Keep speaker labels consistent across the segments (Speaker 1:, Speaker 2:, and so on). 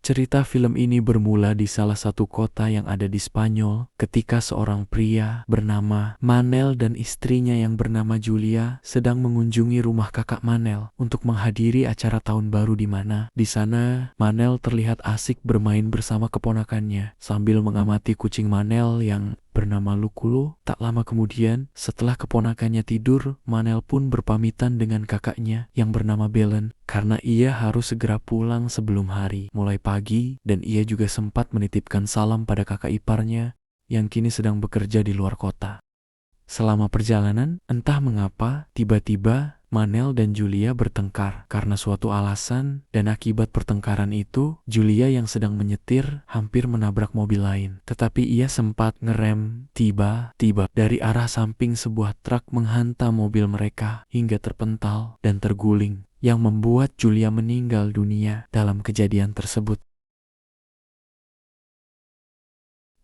Speaker 1: Cerita film ini bermula di salah satu kota yang ada di Spanyol ketika seorang pria bernama Manel dan istrinya yang bernama Julia sedang mengunjungi rumah kakak Manel untuk menghadiri acara tahun baru di mana di sana Manel terlihat asik bermain bersama keponakannya sambil mengamati kucing Manel yang bernama Luculo. Tak lama kemudian, setelah keponakannya tidur, Manel pun berpamitan dengan kakaknya yang bernama Belen karena ia harus segera pulang sebelum hari mulai pagi, dan ia juga sempat menitipkan salam pada kakak iparnya yang kini sedang bekerja di luar kota. Selama perjalanan, entah mengapa, tiba-tiba Manel dan Julia bertengkar karena suatu alasan, dan akibat pertengkaran itu, Julia yang sedang menyetir hampir menabrak mobil lain. Tetapi ia sempat ngerem, tiba-tiba dari arah samping sebuah truk menghantam mobil mereka hingga terpental dan terguling, yang membuat Julia meninggal dunia dalam kejadian tersebut.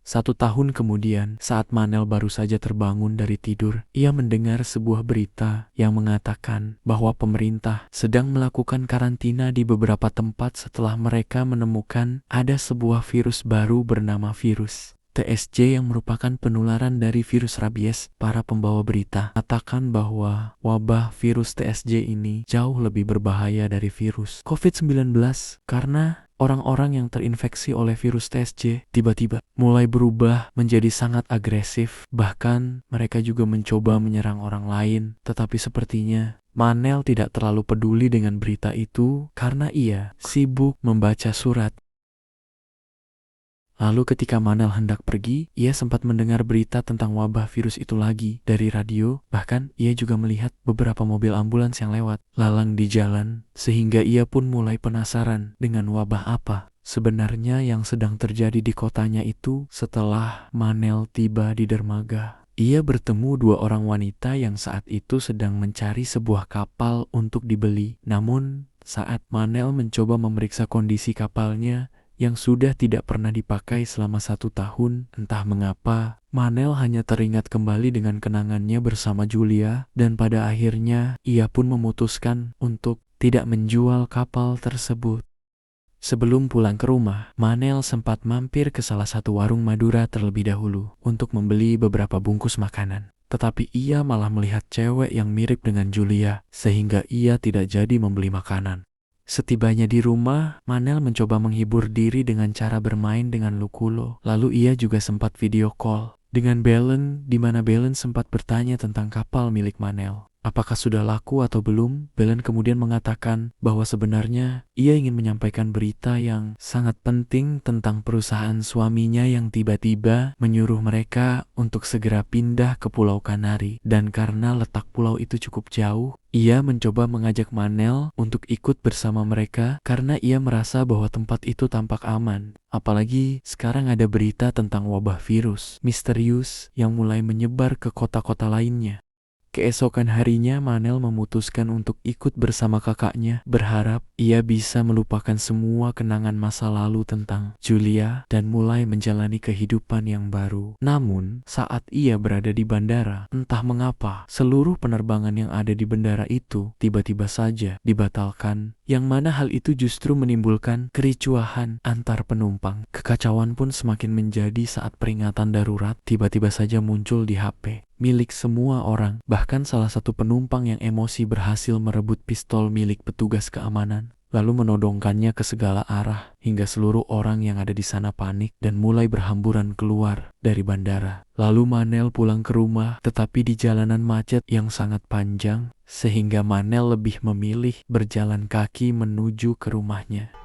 Speaker 1: 1 tahun kemudian, saat Manel baru saja terbangun dari tidur, ia mendengar sebuah berita yang mengatakan bahwa pemerintah sedang melakukan karantina di beberapa tempat setelah mereka menemukan ada sebuah virus baru bernama virus TSJ yang merupakan penularan dari virus rabies. Para pembawa berita katakan bahwa wabah virus TSJ ini jauh lebih berbahaya dari virus COVID-19 karena orang-orang yang terinfeksi oleh virus TSJ tiba-tiba mulai berubah menjadi sangat agresif. Bahkan mereka juga mencoba menyerang orang lain. Tetapi sepertinya Manel tidak terlalu peduli dengan berita itu karena ia sibuk membaca surat. Lalu ketika Manel hendak pergi, ia sempat mendengar berita tentang wabah virus itu lagi dari radio. Bahkan ia juga melihat beberapa mobil ambulans yang lewat lalang di jalan, sehingga ia pun mulai penasaran dengan wabah apa sebenarnya yang sedang terjadi di kotanya itu. Setelah Manel tiba di dermaga, ia bertemu 2 orang wanita yang saat itu sedang mencari sebuah kapal untuk dibeli. Namun saat Manel mencoba memeriksa kondisi kapalnya yang sudah tidak pernah dipakai selama 1 tahun, entah mengapa Manel hanya teringat kembali dengan kenangannya bersama Julia, dan pada akhirnya ia pun memutuskan untuk tidak menjual kapal tersebut. Sebelum pulang ke rumah, Manel sempat mampir ke salah satu warung Madura terlebih dahulu untuk membeli beberapa bungkus makanan. Tetapi ia malah melihat cewek yang mirip dengan Julia, sehingga ia tidak jadi membeli makanan. Setibanya di rumah, Manel mencoba menghibur diri dengan cara bermain dengan Luculo. Lalu ia juga sempat video call dengan Belen, di mana Belen sempat bertanya tentang kapal milik Manel. Apakah sudah laku atau belum? Belen kemudian mengatakan bahwa sebenarnya ia ingin menyampaikan berita yang sangat penting tentang perusahaan suaminya yang tiba-tiba menyuruh mereka untuk segera pindah ke Pulau Kanari. Dan karena letak pulau itu cukup jauh, ia mencoba mengajak Manel untuk ikut bersama mereka karena ia merasa bahwa tempat itu tampak aman. Apalagi sekarang ada berita tentang wabah virus misterius yang mulai menyebar ke kota-kota lainnya. Keesokan harinya Manel memutuskan untuk ikut bersama kakaknya, berharap ia bisa melupakan semua kenangan masa lalu tentang Julia dan mulai menjalani kehidupan yang baru. Namun, saat ia berada di bandara, entah mengapa seluruh penerbangan yang ada di bandara itu tiba-tiba saja dibatalkan, yang mana hal itu justru menimbulkan kericuhan antar penumpang. Kekacauan pun semakin menjadi saat peringatan darurat tiba-tiba saja muncul di HP milik semua orang. Bahkan salah satu penumpang yang emosi berhasil merebut pistol milik petugas keamanan, lalu menodongkannya ke segala arah hingga seluruh orang yang ada di sana panik dan mulai berhamburan keluar dari bandara. Lalu Manel pulang ke rumah, tetapi di jalanan macet yang sangat panjang, sehingga Manel lebih memilih berjalan kaki menuju ke rumahnya.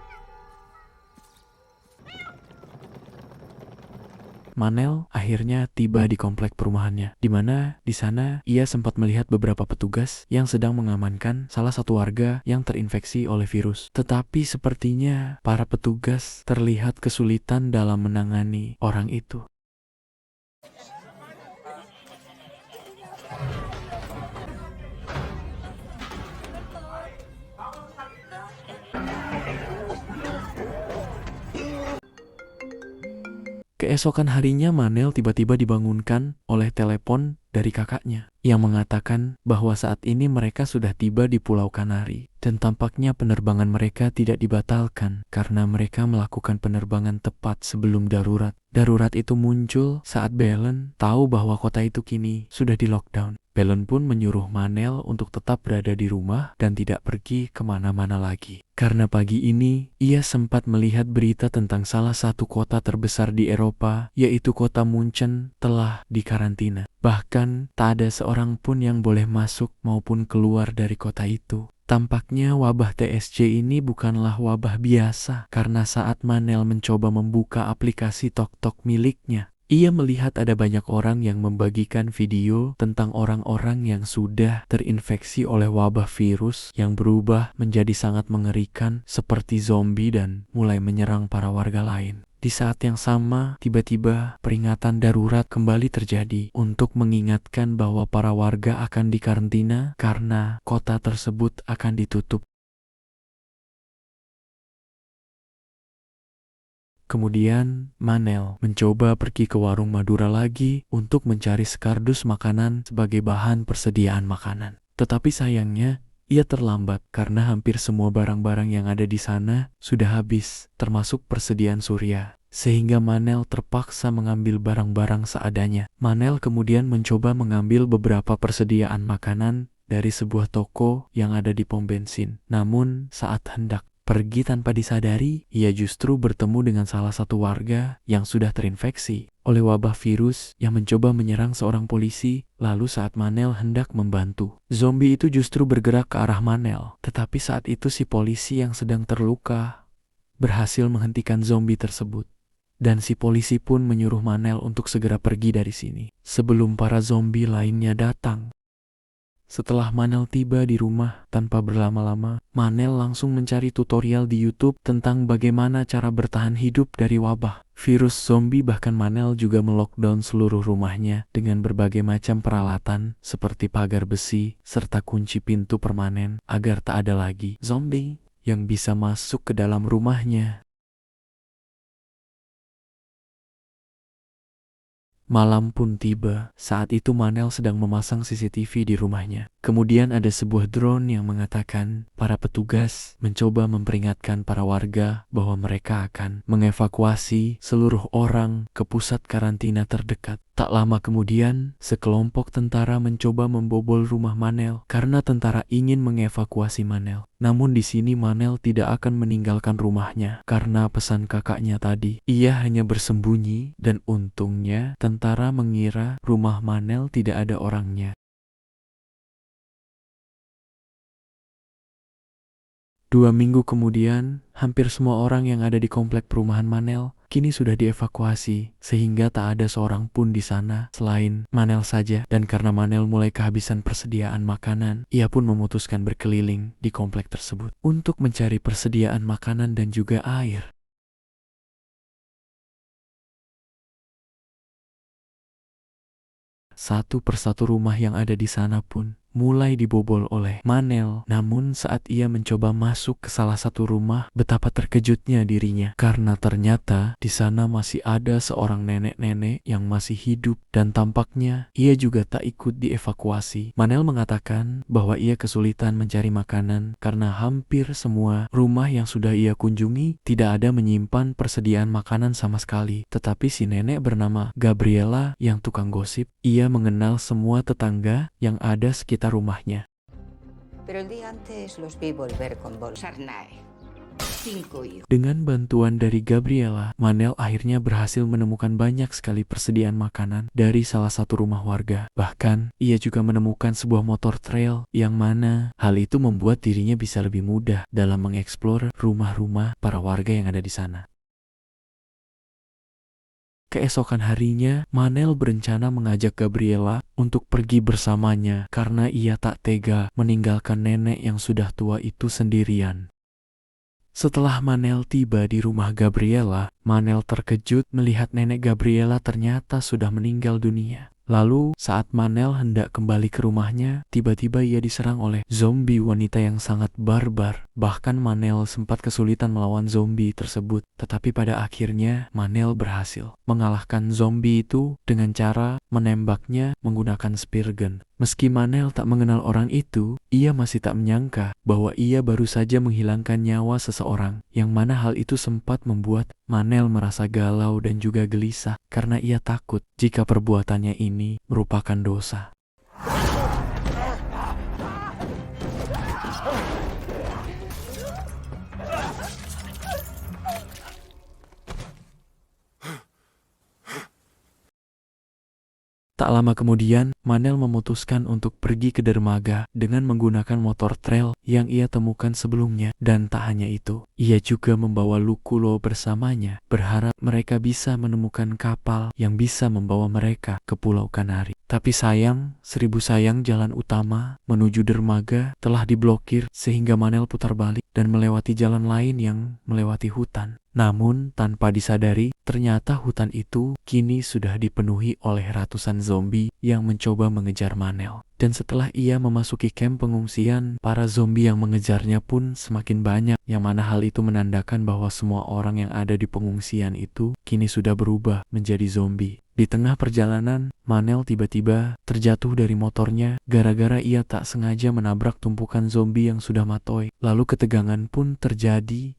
Speaker 1: Manel akhirnya tiba di komplek perumahannya, di mana di sana ia sempat melihat beberapa petugas yang sedang mengamankan salah satu warga yang terinfeksi oleh virus. Tetapi sepertinya para petugas terlihat kesulitan dalam menangani orang itu. Keesokan harinya Manel tiba-tiba dibangunkan oleh telepon dari kakaknya. yang mengatakan bahwa saat ini mereka sudah tiba di Pulau Kanari dan tampaknya penerbangan mereka tidak dibatalkan karena mereka melakukan penerbangan tepat sebelum darurat. Darurat itu muncul saat Belen tahu bahwa kota itu kini sudah di lockdown. Belen pun menyuruh Manel untuk tetap berada di rumah dan tidak pergi kemana-mana lagi. Karena pagi ini, ia sempat melihat berita tentang salah satu kota terbesar di Eropa, yaitu kota Munchen, telah dikarantina. Bahkan, tak ada seorang pun yang boleh masuk maupun keluar dari kota itu. Tampaknya wabah TSC ini bukanlah wabah biasa, karena saat Manel mencoba membuka aplikasi TokTok miliknya, ia melihat ada banyak orang yang membagikan video tentang orang-orang yang sudah terinfeksi oleh wabah virus yang berubah menjadi sangat mengerikan seperti zombie dan mulai menyerang para warga lain. Di saat yang sama, tiba-tiba peringatan darurat kembali terjadi untuk mengingatkan bahwa para warga akan dikarantina karena kota tersebut akan ditutup. Kemudian, Manel mencoba pergi ke warung Madura lagi untuk mencari sekardus makanan sebagai bahan persediaan makanan. Tetapi sayangnya, ia terlambat karena hampir semua barang-barang yang ada di sana sudah habis, termasuk persediaan Surya. Sehingga Manel terpaksa mengambil barang-barang seadanya. Manel kemudian mencoba mengambil beberapa persediaan makanan dari sebuah toko yang ada di pom bensin. Namun, saat hendak pergi tanpa disadari, ia justru bertemu dengan salah satu warga yang sudah terinfeksi oleh wabah virus yang mencoba menyerang seorang polisi. Lalu saat Manel hendak membantu, zombie itu justru bergerak ke arah Manel. Tetapi saat itu si polisi yang sedang terluka berhasil menghentikan zombie tersebut. Dan si polisi pun menyuruh Manel untuk segera pergi dari sini sebelum para zombie lainnya datang. Setelah Manel tiba di rumah tanpa berlama-lama, Manel langsung mencari tutorial di YouTube tentang bagaimana cara bertahan hidup dari wabah virus zombie. Bahkan Manel juga melockdown seluruh rumahnya dengan berbagai macam peralatan seperti pagar besi serta kunci pintu permanen agar tak ada lagi zombie yang bisa masuk ke dalam rumahnya. Malam pun tiba. Saat itu Manel sedang memasang CCTV di rumahnya. Kemudian ada sebuah drone yang mengatakan para petugas mencoba memperingatkan para warga bahwa mereka akan mengevakuasi seluruh orang ke pusat karantina terdekat. Tak lama kemudian, sekelompok tentara mencoba membobol rumah Manel karena tentara ingin mengevakuasi Manel. Namun di sini Manel tidak akan meninggalkan rumahnya karena pesan kakaknya tadi. Ia hanya bersembunyi dan untungnya tentara mengira rumah Manel tidak ada orangnya. 2 minggu kemudian, hampir semua orang yang ada di komplek perumahan Manel kini sudah dievakuasi, sehingga tak ada seorang pun di sana selain Manel saja. Dan karena Manel mulai kehabisan persediaan makanan, ia pun memutuskan berkeliling di komplek tersebut untuk mencari persediaan makanan dan juga air. Satu persatu rumah yang ada di sana pun mulai dibobol oleh Manel. Namun saat ia mencoba masuk ke salah satu rumah, betapa terkejutnya dirinya karena ternyata di sana masih ada seorang nenek-nenek yang masih hidup dan tampaknya ia juga tak ikut dievakuasi. Manel mengatakan bahwa ia kesulitan mencari makanan karena hampir semua rumah yang sudah ia kunjungi tidak ada menyimpan persediaan makanan sama sekali. Tetapi si nenek bernama Gabriela yang tukang gosip, ia mengenal semua tetangga yang ada sekitar rumahnya.
Speaker 2: Pero el día antes los vi volver con Bolsarnae. 5 hijos.
Speaker 1: Dengan bantuan dari Gabriela, Manel akhirnya berhasil menemukan banyak sekali persediaan makanan dari salah satu rumah warga. Bahkan, ia juga menemukan sebuah motor trail yang mana hal itu membuat dirinya bisa lebih mudah dalam mengeksplor rumah-rumah para warga yang ada di sana. Keesokan harinya, Manel berencana mengajak Gabriela untuk pergi bersamanya karena ia tak tega meninggalkan nenek yang sudah tua itu sendirian. Setelah Manel tiba di rumah Gabriela, Manel terkejut melihat nenek Gabriela ternyata sudah meninggal dunia. Lalu, saat Manel hendak kembali ke rumahnya, tiba-tiba ia diserang oleh zombie wanita yang sangat barbar. Bahkan Manel sempat kesulitan melawan zombie tersebut. Tetapi pada akhirnya, Manel berhasil mengalahkan zombie itu dengan cara menembaknya menggunakan spear gun. Meski Manel tak mengenal orang itu, ia masih tak menyangka bahwa ia baru saja menghilangkan nyawa seseorang, yang mana hal itu sempat membuat Manel merasa galau dan juga gelisah karena ia takut jika perbuatannya ini merupakan dosa. Tak lama kemudian, Manel memutuskan untuk pergi ke dermaga dengan menggunakan motor trail yang ia temukan sebelumnya. Dan tak hanya itu, ia juga membawa Luculo bersamanya, berharap mereka bisa menemukan kapal yang bisa membawa mereka ke Pulau Kanari. Tapi sayang, seribu sayang, jalan utama menuju dermaga telah diblokir sehingga Manel putar balik dan melewati jalan lain yang melewati hutan. Namun, tanpa disadari, ternyata hutan itu kini sudah dipenuhi oleh ratusan zombie yang mencoba mengejar Manel. Dan setelah ia memasuki kamp pengungsian, para zombie yang mengejarnya pun semakin banyak, yang mana hal itu menandakan bahwa semua orang yang ada di pengungsian itu kini sudah berubah menjadi zombie. Di tengah perjalanan, Manel tiba-tiba terjatuh dari motornya gara-gara ia tak sengaja menabrak tumpukan zombie yang sudah matoi. Lalu ketegangan pun terjadi.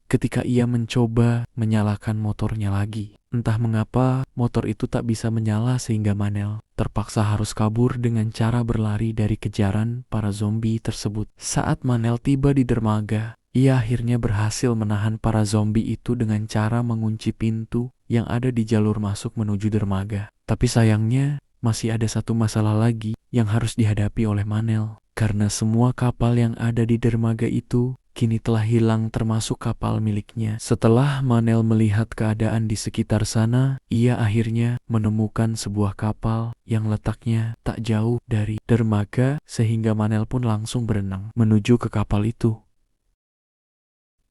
Speaker 1: Ketika ia mencoba menyalakan motornya lagi. Entah mengapa motor itu tak bisa menyala sehingga Manel terpaksa harus kabur dengan cara berlari dari kejaran para zombie tersebut. Saat Manel tiba di dermaga, ia akhirnya berhasil menahan para zombie itu dengan cara mengunci pintu yang ada di jalur masuk menuju dermaga. Tapi sayangnya masih ada satu masalah lagi yang harus dihadapi oleh Manel. Karena semua kapal yang ada di dermaga itu kini telah hilang termasuk kapal miliknya. Setelah Manel melihat keadaan di sekitar sana, ia akhirnya menemukan sebuah kapal yang letaknya tak jauh dari dermaga sehingga Manel pun langsung berenang menuju ke kapal itu.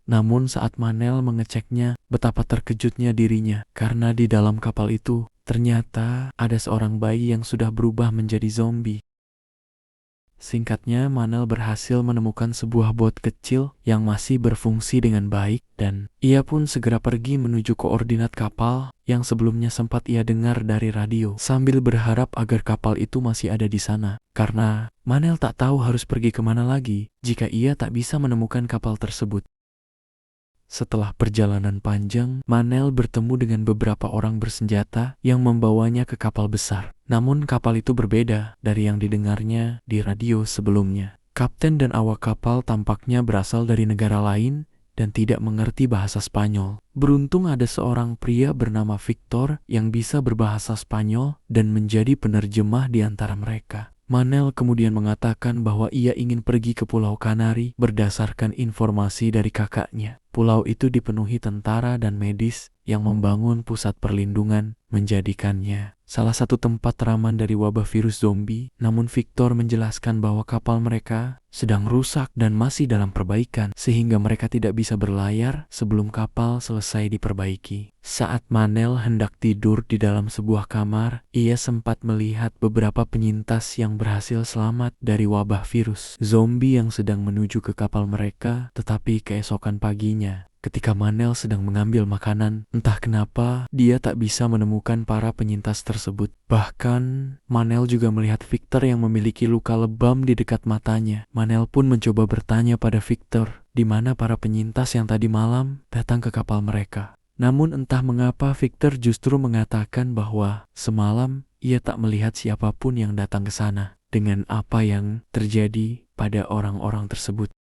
Speaker 1: Namun saat Manel mengeceknya, betapa terkejutnya dirinya karena di dalam kapal itu ternyata ada seorang bayi yang sudah berubah menjadi zombie. Singkatnya, Manel berhasil menemukan sebuah bot kecil yang masih berfungsi dengan baik dan ia pun segera pergi menuju koordinat kapal yang sebelumnya sempat ia dengar dari radio sambil berharap agar kapal itu masih ada di sana. Karena Manel tak tahu harus pergi kemana lagi jika ia tak bisa menemukan kapal tersebut. Setelah perjalanan panjang, Manel bertemu dengan beberapa orang bersenjata yang membawanya ke kapal besar. Namun kapal itu berbeda dari yang didengarnya di radio sebelumnya. Kapten dan awak kapal tampaknya berasal dari negara lain dan tidak mengerti bahasa Spanyol. Beruntung ada seorang pria bernama Victor yang bisa berbahasa Spanyol dan menjadi penerjemah di antara mereka. Manel kemudian mengatakan bahwa ia ingin pergi ke Pulau Kanari berdasarkan informasi dari kakaknya. Pulau itu dipenuhi tentara dan medis yang membangun pusat perlindungan, menjadikannya salah satu tempat teraman dari wabah virus zombie. Namun Victor menjelaskan bahwa kapal mereka sedang rusak dan masih dalam perbaikan, sehingga mereka tidak bisa berlayar sebelum kapal selesai diperbaiki. Saat Manel hendak tidur di dalam sebuah kamar, ia sempat melihat beberapa penyintas yang berhasil selamat dari wabah virus zombie yang sedang menuju ke kapal mereka. Tetapi keesokan paginya, ketika Manel sedang mengambil makanan, entah kenapa dia tak bisa menemukan para penyintas tersebut. Bahkan Manel juga melihat Victor yang memiliki luka lebam di dekat matanya. Manel pun mencoba bertanya pada Victor, di mana para penyintas yang tadi malam datang ke kapal mereka. Namun entah mengapa Victor justru mengatakan bahwa semalam ia tak melihat siapapun yang datang ke sana dengan apa yang terjadi pada orang-orang tersebut.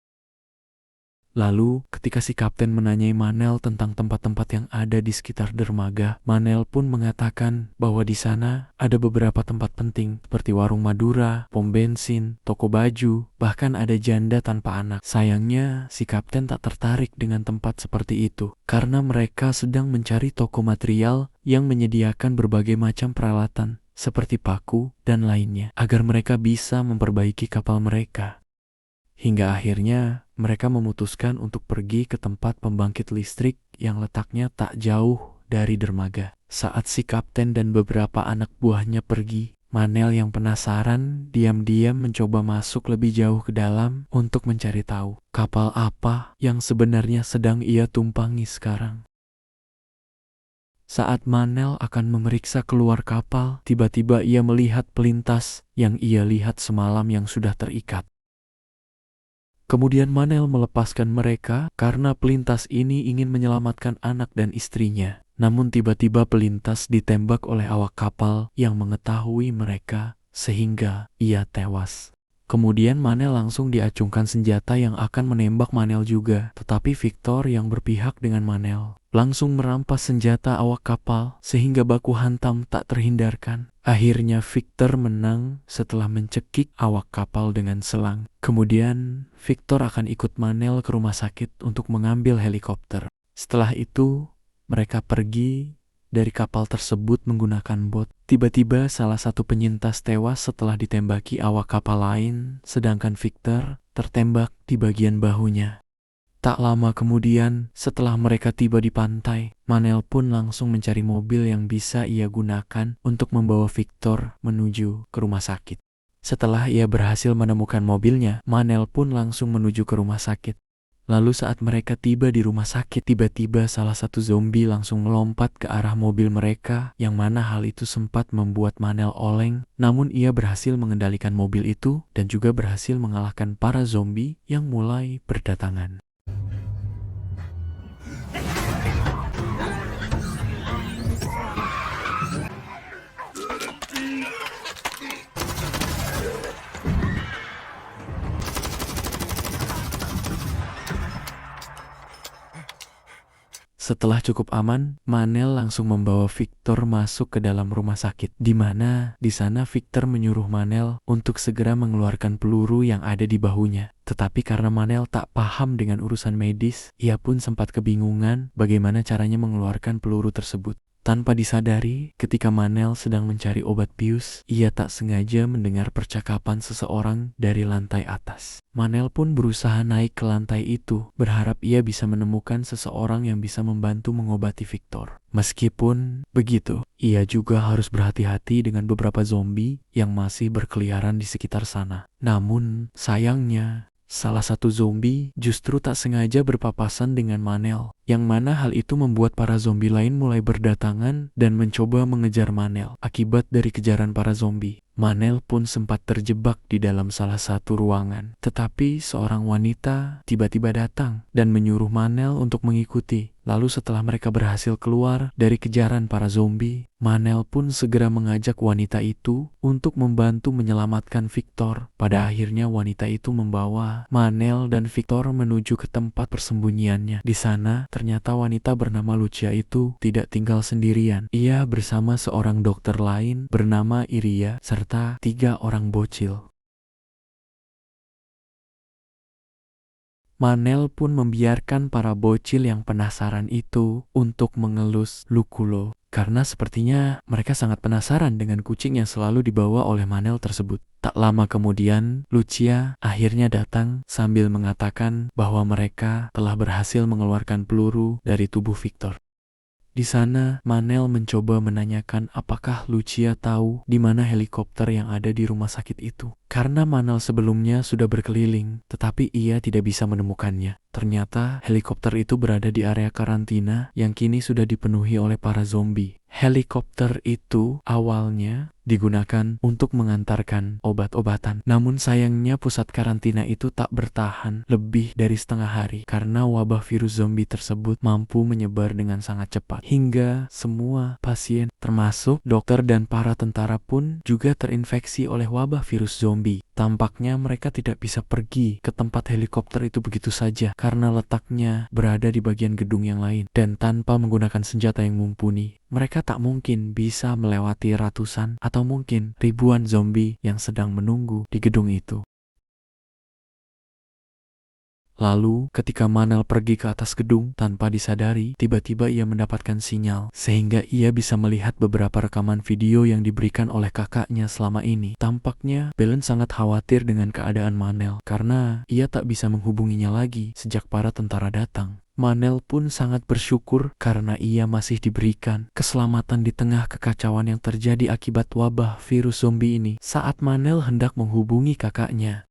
Speaker 1: Lalu, ketika si kapten menanyai Manel tentang tempat-tempat yang ada di sekitar dermaga, Manel pun mengatakan bahwa di sana ada beberapa tempat penting seperti warung Madura, pom bensin, toko baju, bahkan ada janda tanpa anak. Sayangnya, si kapten tak tertarik dengan tempat seperti itu karena mereka sedang mencari toko material yang menyediakan berbagai macam peralatan seperti paku dan lainnya agar mereka bisa memperbaiki kapal mereka. Hingga akhirnya mereka memutuskan untuk pergi ke tempat pembangkit listrik yang letaknya tak jauh dari dermaga. Saat si kapten dan beberapa anak buahnya pergi, Manel yang penasaran diam-diam mencoba masuk lebih jauh ke dalam untuk mencari tahu kapal apa yang sebenarnya sedang ia tumpangi sekarang. Saat Manel akan memeriksa keluar kapal, tiba-tiba ia melihat pelintas yang ia lihat semalam yang sudah terikat. Kemudian Manel melepaskan mereka karena pelintas ini ingin menyelamatkan anak dan istrinya. Namun tiba-tiba pelintas ditembak oleh awak kapal yang mengetahui mereka sehingga ia tewas. Kemudian Manel langsung diacungkan senjata yang akan menembak Manel juga. Tetapi Victor yang berpihak dengan Manel langsung merampas senjata awak kapal sehingga baku hantam tak terhindarkan. Akhirnya Victor menang setelah mencekik awak kapal dengan selang. Kemudian Victor akan ikut Manel ke rumah sakit untuk mengambil helikopter. Setelah itu mereka pergi dari kapal tersebut menggunakan bot. Tiba-tiba salah satu penyintas tewas setelah ditembaki awak kapal lain, sedangkan Victor tertembak di bagian bahunya. Tak lama kemudian, setelah mereka tiba di pantai, Manel pun langsung mencari mobil yang bisa ia gunakan untuk membawa Victor menuju ke rumah sakit. Setelah ia berhasil menemukan mobilnya, Manel pun langsung menuju ke rumah sakit. Lalu saat mereka tiba di rumah sakit, tiba-tiba salah satu zombie langsung melompat ke arah mobil mereka, yang mana hal itu sempat membuat Manel oleng. Namun ia berhasil mengendalikan mobil itu dan juga berhasil mengalahkan para zombie yang mulai berdatangan. Setelah cukup aman, Manel langsung membawa Victor masuk ke dalam rumah sakit, di mana di sana Victor menyuruh Manel untuk segera mengeluarkan peluru yang ada di bahunya. Tetapi karena Manel tak paham dengan urusan medis, ia pun sempat kebingungan bagaimana caranya mengeluarkan peluru tersebut. Tanpa disadari, ketika Manel sedang mencari obat bius, ia tak sengaja mendengar percakapan seseorang dari lantai atas. Manel pun berusaha naik ke lantai itu, berharap ia bisa menemukan seseorang yang bisa membantu mengobati Victor. Meskipun begitu, ia juga harus berhati-hati dengan beberapa zombie yang masih berkeliaran di sekitar sana. Namun, sayangnya, salah satu zombie justru tak sengaja berpapasan dengan Manel, yang mana hal itu membuat para zombie lain mulai berdatangan dan mencoba mengejar Manel. Akibat dari kejaran para zombie, Manel pun sempat terjebak di dalam salah satu ruangan. Tetapi seorang wanita tiba-tiba datang dan menyuruh Manel untuk mengikuti. Lalu setelah mereka berhasil keluar dari kejaran para zombie, Manel pun segera mengajak wanita itu untuk membantu menyelamatkan Victor. Pada akhirnya wanita itu membawa Manel dan Victor menuju ke tempat persembunyiannya. Di sana, ternyata wanita bernama Lucia itu tidak tinggal sendirian. Ia bersama seorang dokter lain bernama Iria serta 3 orang bocil. Manel pun membiarkan para bocil yang penasaran itu untuk mengelus Luculo, karena sepertinya mereka sangat penasaran dengan kucing yang selalu dibawa oleh Manel tersebut. Tak lama kemudian, Lucia akhirnya datang sambil mengatakan bahwa mereka telah berhasil mengeluarkan peluru dari tubuh Victor. Di sana, Manel mencoba menanyakan apakah Lucia tahu di mana helikopter yang ada di rumah sakit itu. Karena Manel sebelumnya sudah berkeliling, tetapi ia tidak bisa menemukannya. Ternyata helikopter itu berada di area karantina yang kini sudah dipenuhi oleh para zombie. Helikopter itu awalnya digunakan untuk mengantarkan obat-obatan. Namun sayangnya pusat karantina itu tak bertahan lebih dari setengah hari karena wabah virus zombie tersebut mampu menyebar dengan sangat cepat. Hingga semua pasien termasuk dokter dan para tentara pun juga terinfeksi oleh wabah virus zombie. Tampaknya mereka tidak bisa pergi ke tempat helikopter itu begitu saja karena letaknya berada di bagian gedung yang lain. Dan tanpa menggunakan senjata yang mumpuni, mereka tak mungkin bisa melewati ratusan atau mungkin ribuan zombie yang sedang menunggu di gedung itu. Lalu, ketika Manel pergi ke atas gedung tanpa disadari, tiba-tiba ia mendapatkan sinyal, sehingga ia bisa melihat beberapa rekaman video yang diberikan oleh kakaknya selama ini. Tampaknya, Belen sangat khawatir dengan keadaan Manel, karena ia tak bisa menghubunginya lagi sejak para tentara datang. Manel pun sangat bersyukur karena ia masih diberikan keselamatan di tengah kekacauan yang terjadi akibat wabah virus zombie ini. Saat Manel hendak menghubungi kakaknya,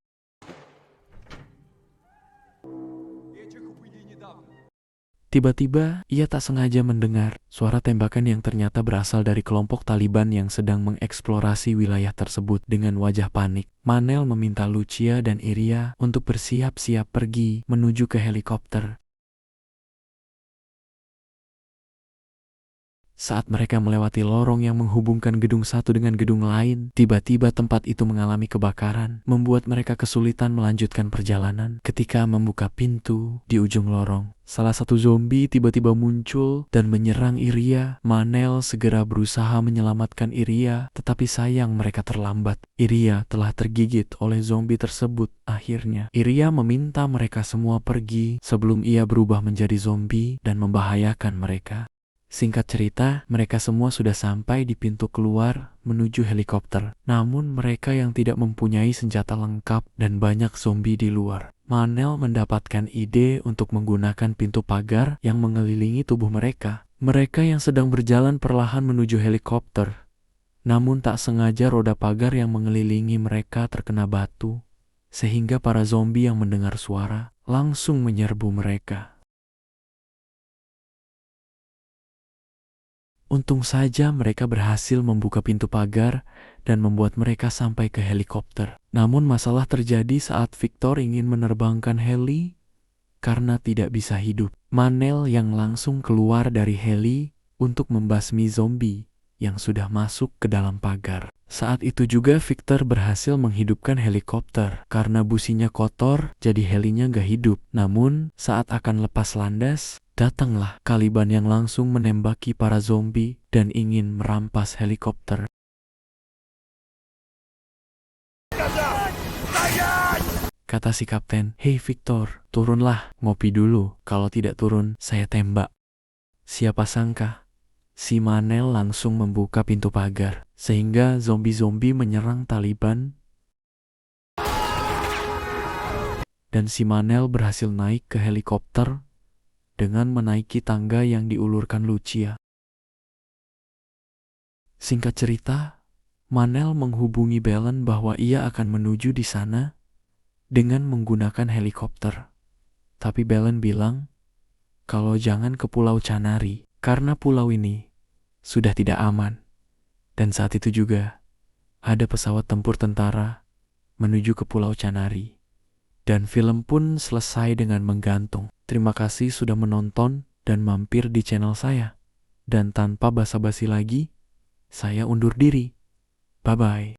Speaker 1: Tiba-tiba, ia tak sengaja mendengar suara tembakan yang ternyata berasal dari kelompok Taliban yang sedang mengeksplorasi wilayah tersebut. Dengan wajah panik, Manel meminta Lucia dan Iria untuk bersiap-siap pergi menuju ke helikopter. Saat mereka melewati lorong yang menghubungkan gedung satu dengan gedung lain, tiba-tiba tempat itu mengalami kebakaran, membuat mereka kesulitan melanjutkan perjalanan. Ketika membuka pintu di ujung lorong, salah satu zombie tiba-tiba muncul dan menyerang Iria. Manel segera berusaha menyelamatkan Iria, tetapi sayang mereka terlambat. Iria telah tergigit oleh zombie tersebut. Akhirnya, Iria meminta mereka semua pergi sebelum ia berubah menjadi zombie dan membahayakan mereka. Singkat cerita, mereka semua sudah sampai di pintu keluar menuju helikopter. Namun mereka yang tidak mempunyai senjata lengkap dan banyak zombie di luar. Manel mendapatkan ide untuk menggunakan pintu pagar yang mengelilingi tubuh mereka. Mereka yang sedang berjalan perlahan menuju helikopter. Namun tak sengaja roda pagar yang mengelilingi mereka terkena batu, sehingga para zombie yang mendengar suara langsung menyerbu mereka. Untung saja mereka berhasil membuka pintu pagar dan membuat mereka sampai ke helikopter. Namun masalah terjadi saat Victor ingin menerbangkan heli karena tidak bisa hidup. Manel yang langsung keluar dari heli untuk membasmi zombie yang sudah masuk ke dalam pagar. Saat itu juga Victor berhasil menghidupkan helikopter. Karena businya kotor, jadi helinya gak hidup. Namun saat akan lepas landas, datanglah Taliban yang langsung menembaki para zombie dan ingin merampas helikopter. Kata si kapten, "Hei Victor, turunlah, ngopi dulu. Kalau tidak turun, saya tembak." Siapa sangka, si Manel langsung membuka pintu pagar, sehingga zombie-zombie menyerang Taliban. Dan si Manel berhasil naik ke helikopter dengan menaiki tangga yang diulurkan Lucia. Singkat cerita, Manel menghubungi Belen bahwa ia akan menuju di sana dengan menggunakan helikopter. Tapi Belen bilang kalau jangan ke Pulau Canary, karena pulau ini sudah tidak aman. Dan saat itu juga ada pesawat tempur tentara menuju ke Pulau Canary. Dan film pun selesai dengan menggantung. Terima kasih sudah menonton dan mampir di channel saya. Dan tanpa basa-basi lagi, saya undur diri. Bye-bye.